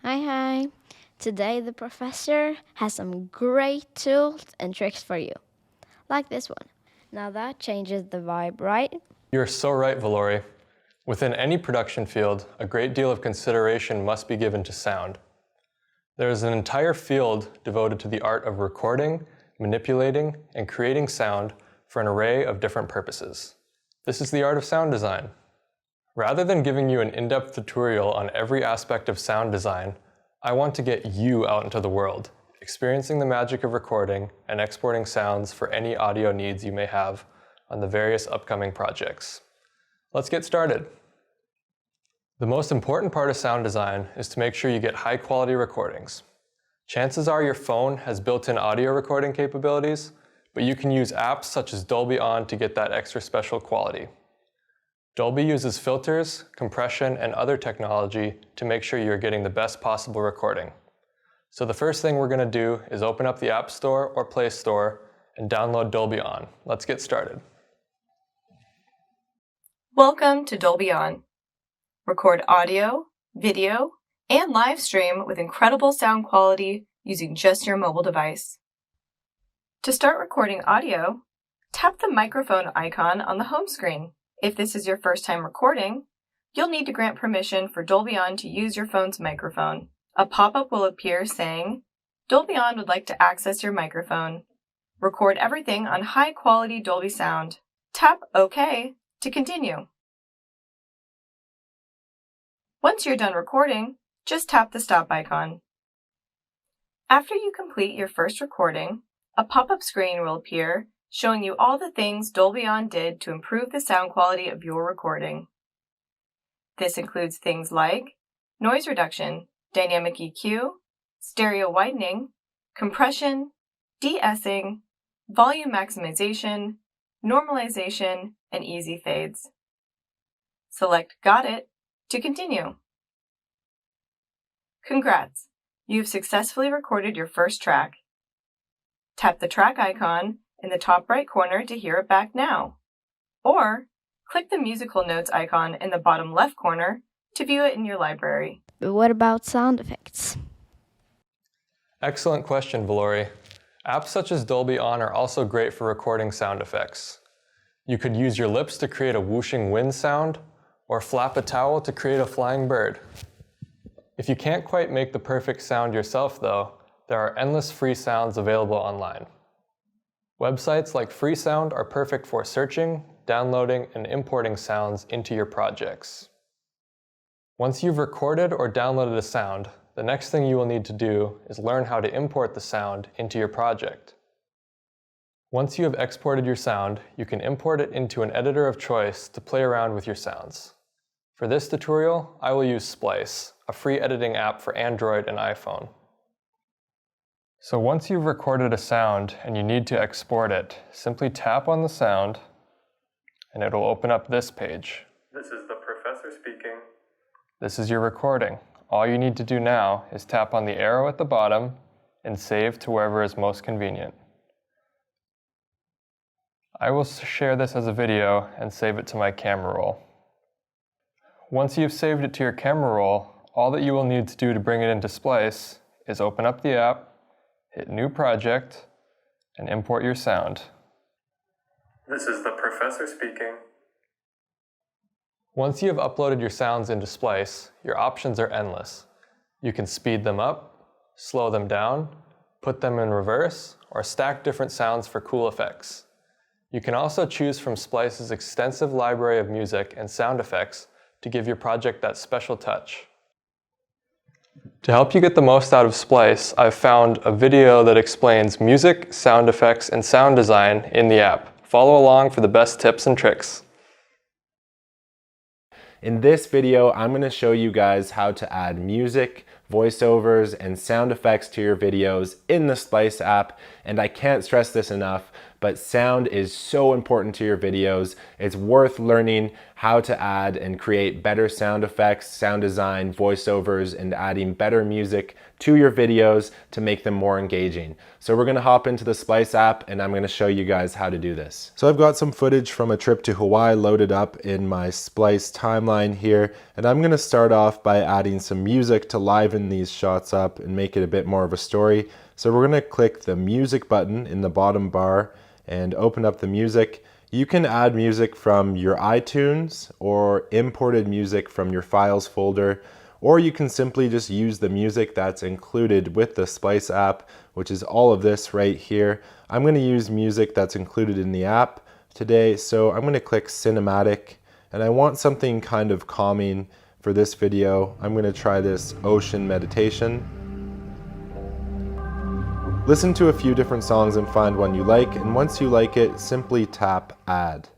Hi. Today the professor has some great tools and tricks for you. Like this one. Now that changes the vibe, right? You're so right, Velori. Within any production field, a great deal of consideration must be given to sound. There is an entire field devoted to the art of recording, manipulating, and creating sound for an array of different purposes. This is the art of sound design. Rather than giving you an in-depth tutorial on every aspect of sound design, I want to get you out into the world, experiencing the magic of recording and exporting sounds for any audio needs you may have on the various upcoming projects. Let's get started. The most important part of sound design is to make sure you get high-quality recordings. Chances are your phone has built-in audio recording capabilities, but you can use apps such as Dolby On to get that extra special quality. Dolby uses filters, compression, and other technology to make sure you're getting the best possible recording. So the first thing we're going to do is open up the App Store or Play Store and download Dolby On. Let's get started. Welcome to Dolby On. Record audio, video, and live stream with incredible sound quality using just your mobile device. To start recording audio, tap the microphone icon on the home screen. If this is your first time recording, you'll need to grant permission for Dolby On to use your phone's microphone. A pop-up will appear saying, Dolby On would like to access your microphone. Record everything on high-quality Dolby sound. Tap OK to continue. Once you're done recording, just tap the stop icon. After you complete your first recording, a pop-up screen will appear showing you all the things Dolby On did to improve the sound quality of your recording. This includes things like noise reduction, dynamic EQ, stereo widening, compression, de-essing, volume maximization, normalization, and easy fades. Select Got It to continue. Congrats! You've successfully recorded your first track. Tap the track icon in the top right corner to hear it back now, or click the musical notes icon in the bottom left corner to view it in your library. But what about sound effects? Excellent question, Velori. Apps such as Dolby On are also great for recording sound effects. You could use your lips to create a whooshing wind sound, or flap a towel to create a flying bird. If you can't quite make the perfect sound yourself, though, there are endless free sounds available online. Websites like FreeSound are perfect for searching, downloading, and importing sounds into your projects. Once you've recorded or downloaded a sound, the next thing you will need to do is learn how to import the sound into your project. Once you have exported your sound, you can import it into an editor of choice to play around with your sounds. For this tutorial, I will use Splice, a free editing app for Android and iPhone. So once you've recorded a sound and you need to export it, simply tap on the sound and it'll open up this page. This is the professor speaking. This is your recording. All you need to do now is tap on the arrow at the bottom and save to wherever is most convenient. I will share this as a video and save it to my camera roll. Once you've saved it to your camera roll, all that you will need to do to bring it into Splice is open up the app, hit New Project, and import your sound. This is the professor speaking. Once you have uploaded your sounds into Splice, your options are endless. You can speed them up, slow them down, put them in reverse, or stack different sounds for cool effects. You can also choose from Splice's extensive library of music and sound effects to give your project that special touch. To help you get the most out of Splice, I've found a video that explains music, sound effects, and sound design in the app. Follow along for the best tips and tricks. In this video, I'm going to show you guys how to add music, voiceovers, and sound effects to your videos in the Splice app. And I can't stress this enough, but sound is so important to your videos. It's worth learning how to add and create better sound effects, sound design, voiceovers, and adding better music to your videos to make them more engaging. So we're gonna hop into the Splice app and I'm gonna show you guys how to do this. So I've got some footage from a trip to Hawaii loaded up in my Splice timeline here, and I'm gonna start off by adding some music to liven these shots up and make it a bit more of a story. So we're gonna click the music button in the bottom bar and open up the music. You can add music from your iTunes or imported music from your files folder, or you can simply just use the music that's included with the Splice app, which is all of this right here. I'm going to use music that's included in the app today, so I'm going to click Cinematic, and I want something kind of calming for this video. I'm going to try this ocean meditation. Listen to a few different songs and find one you like, and once you like it, simply tap Add.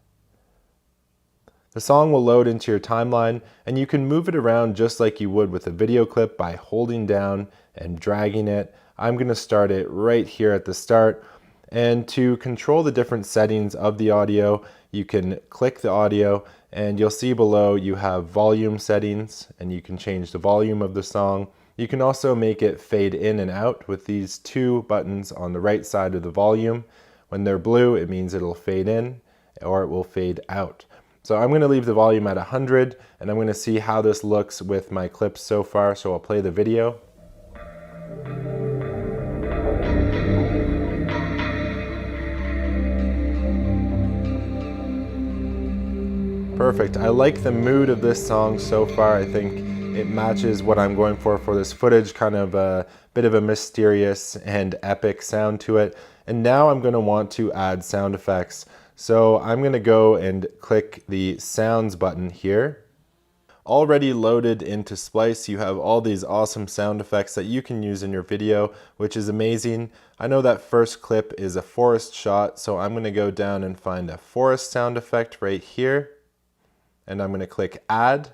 The song will load into your timeline, and you can move it around just like you would with a video clip by holding down and dragging it. I'm going to start it right here at the start, and to control the different settings of the audio, you can click the audio, and you'll see below you have volume settings, and you can change the volume of the song. You can also make it fade in and out with these two buttons on the right side of the volume. When they're blue, it means it'll fade in or it will fade out. So I'm going to leave the volume at 100, and I'm going to see how this looks with my clips so far. So I'll play the video. Perfect. I like the mood of this song so far. I think it matches what I'm going for this footage, kind of a bit of a mysterious and epic sound to it. And now I'm going to want to add sound effects. So I'm going to go and click the Sounds button here. Already loaded into Splice, you have all these awesome sound effects that you can use in your video, which is amazing. I know that first clip is a forest shot, so I'm going to go down and find a forest sound effect right here. And I'm going to click Add.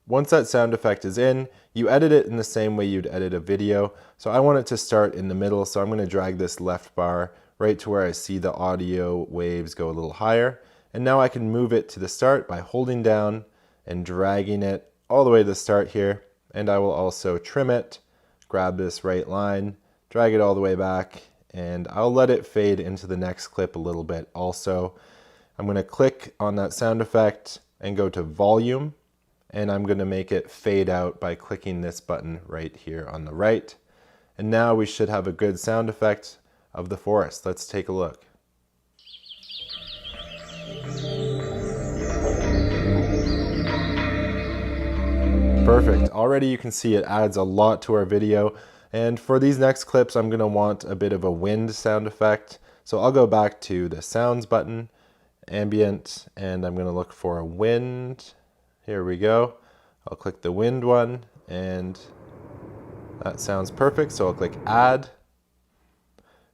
Once that sound effect is in, you edit it in the same way you'd edit a video. So I want it to start in the middle, so I'm going to drag this left bar right to where I see the audio waves go a little higher. And now I can move it to the start by holding down and dragging it all the way to the start here. And I will also trim it, grab this right line, drag it all the way back, and I'll let it fade into the next clip a little bit also. I'm going to click on that sound effect and go to Volume. And I'm going to make it fade out by clicking this button right here on the right. And now we should have a good sound effect of the forest. Let's take a look. Perfect. Already you can see it adds a lot to our video. And for these next clips, I'm going to want a bit of a wind sound effect. So I'll go back to the Sounds button, Ambient, and I'm going to look for a wind. Here we go. I'll click the wind one, and that sounds perfect. So I'll click Add.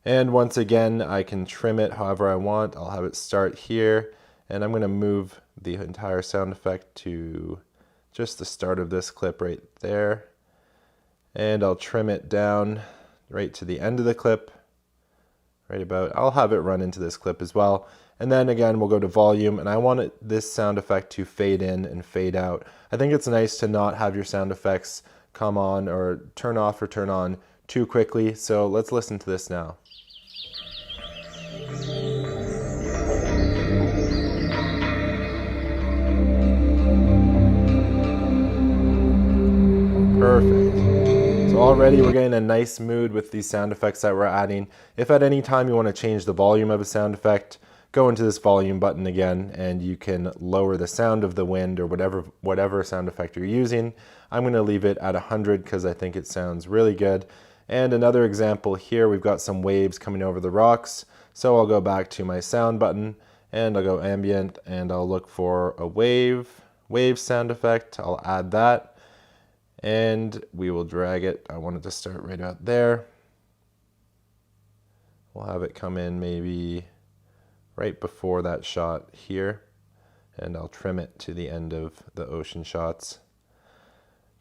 And once again, I can trim it however I want. I'll have it start here, and I'm going to move the entire sound effect to just the start of this clip right there. And I'll trim it down right to the end of the clip, right about. I'll have it run into this clip as well. And then again, we'll go to volume, and I want this sound effect to fade in and fade out. I think it's nice to not have your sound effects come on or turn off or turn on too quickly. So let's listen to this now. Perfect. So already we're getting a nice mood with these sound effects that we're adding. If at any time you want to change the volume of a sound effect, go into this volume button again, and you can lower the sound of the wind or whatever sound effect you're using. I'm going to leave it at 100 because I think it sounds really good. And another example here, we've got some waves coming over the rocks. So I'll go back to my sound button, and I'll go ambient, and I'll look for a wave sound effect. I'll add that, and we will drag it. I want it to start right out there. We'll have it come in maybe right before that shot here, and I'll trim it to the end of the ocean shots.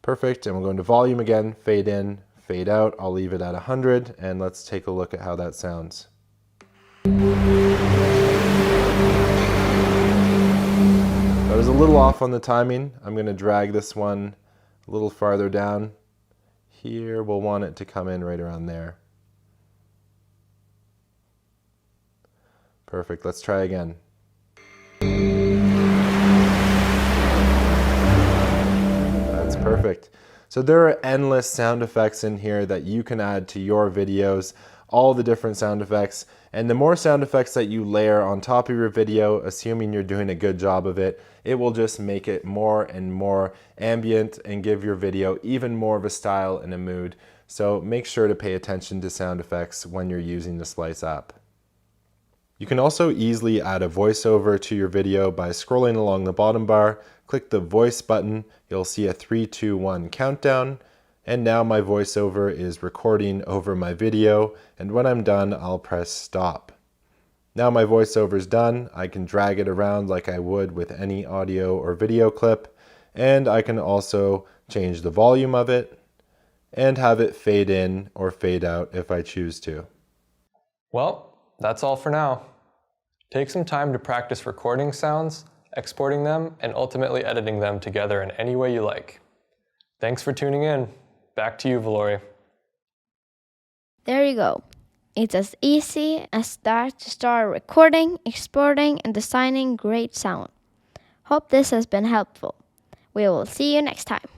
Perfect, and we'll go into volume again, fade in, fade out. I'll leave it at 100, and let's take a look at how that sounds. I was a little off on the timing. I'm going to drag this one a little farther down. Here, we'll want it to come in right around there. Perfect. Let's try again. That's perfect. So there are endless sound effects in here that you can add to your videos, all the different sound effects. And the more sound effects that you layer on top of your video, assuming you're doing a good job of it, it will just make it more and more ambient and give your video even more of a style and a mood. So make sure to pay attention to sound effects when you're using the Splice app. You can also easily add a voiceover to your video by scrolling along the bottom bar. Click the voice button, you'll see a 3, 2, 1 countdown, and now my voiceover is recording over my video, and when I'm done, I'll press stop. Now my voiceover is done. I can drag it around like I would with any audio or video clip, and I can also change the volume of it and have it fade in or fade out if I choose to. Well, that's all for now. Take some time to practice recording sounds, exporting them, and ultimately editing them together in any way you like. Thanks for tuning in. Back to you, Velori. There you go. It's as easy as that to start recording, exporting, and designing great sound. Hope this has been helpful. We will see you next time.